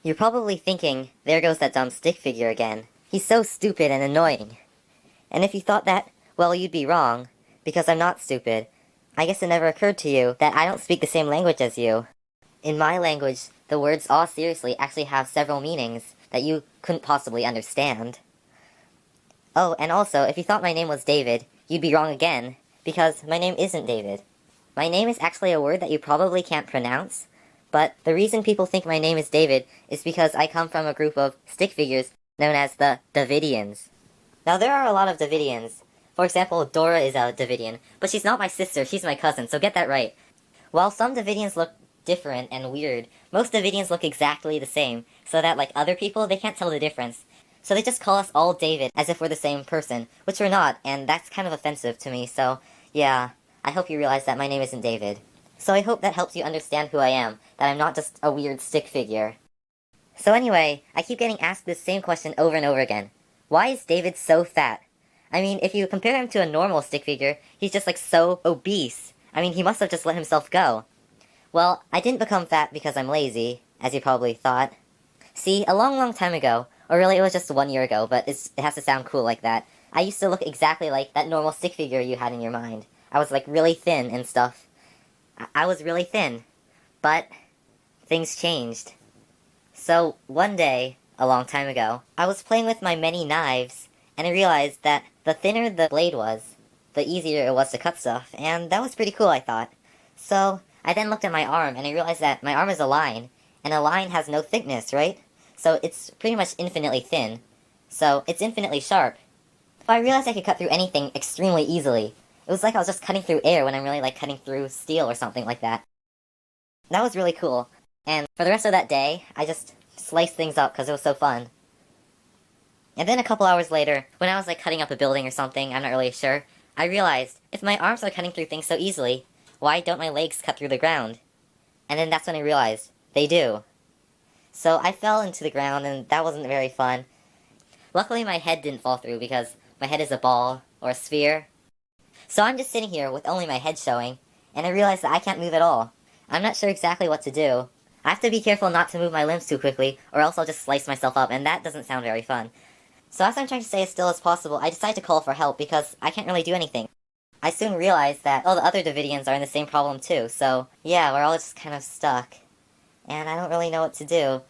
You're probably thinking, there goes that dumb stick figure again. He's so stupid and annoying. And if you thought that, well, you'd be wrong, because I'm not stupid. I guess it never occurred to you that I don't speak the same language as you. In my language, the words "aw seriously" actually have several meanings that you couldn't possibly understand. Oh, and also, if you thought my name was David, you'd be wrong again, because my name isn't David. My name is actually a word that you probably can't pronounce, but the reason people think my name is David is because I come from a group of stick figures known as the Davidians. Now, there are a lot of Davidians. For example, Dora is a Davidian, but she's not my sister, she's my cousin, so get that right. While some Davidians look different and weird, most Davidians look exactly the same, so that, like other people, they can't tell the difference. So they just call us all David, as if we're the same person, which we're not, and that's kind of offensive to me, so yeah, I hope you realize that my name isn't David. So I hope that helps you understand who I am, that I'm not just a weird stick figure. So anyway, I keep getting asked this same question over and over again. Why is David so fat? I mean, if you compare him to a normal stick figure, he's just like so obese. I mean, he must have just let himself go. Well, I didn't become fat because I'm lazy, as you probably thought. See, a long time ago, or really it was just 1 year ago, but it has to sound cool like that, I used to look exactly like that normal stick figure you had in your mind. I was like really thin and stuff. I was really thin, but things changed. So one day, a long time ago, I was playing with my many knives, and I realized that the thinner the blade was, the easier it was to cut stuff, and that was pretty cool, I thought. So I then looked at my arm, and I realized that my arm is a line, and a line has no thickness, right? So it's pretty much infinitely thin. So it's infinitely sharp. But I realized I could cut through anything extremely easily. It was like I was just cutting through air when I'm really like cutting through steel or something like that. That was really cool. And for the rest of that day, I just sliced things up because it was so fun. And then a couple hours later, when I was like cutting up a building or something, I'm not really sure, I realized, if my arms are cutting through things so easily, why don't my legs cut through the ground? And then that's when I realized, they do. So I fell into the ground and that wasn't very fun. Luckily my head didn't fall through because my head is a ball, or a sphere. So I'm just sitting here with only my head showing, and I realize that I can't move at all. I'm not sure exactly what to do. I have to be careful not to move my limbs too quickly, or else I'll just slice myself up, and that doesn't sound very fun. So as I'm trying to stay as still as possible, I decide to call for help because I can't really do anything. I soon realize that all the other Davidians are in the same problem too, so yeah, we're all just kind of stuck. And I don't really know what to do.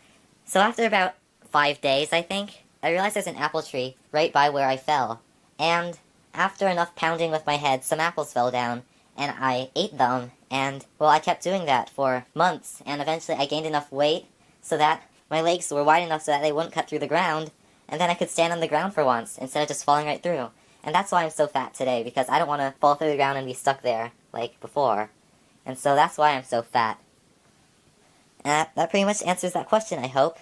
So after about 5 days, I think, I realized there's an apple tree right by where I fell. And after enough pounding with my head, some apples fell down, and I ate them, and, well, I kept doing that for months, and eventually I gained enough weight so that my legs were wide enough so that they wouldn't cut through the ground, and then I could stand on the ground for once, instead of just falling right through. And that's why I'm so fat today, because I don't want to fall through the ground and be stuck there, like before. And so that's why I'm so fat. And that pretty much answers that question, I hope.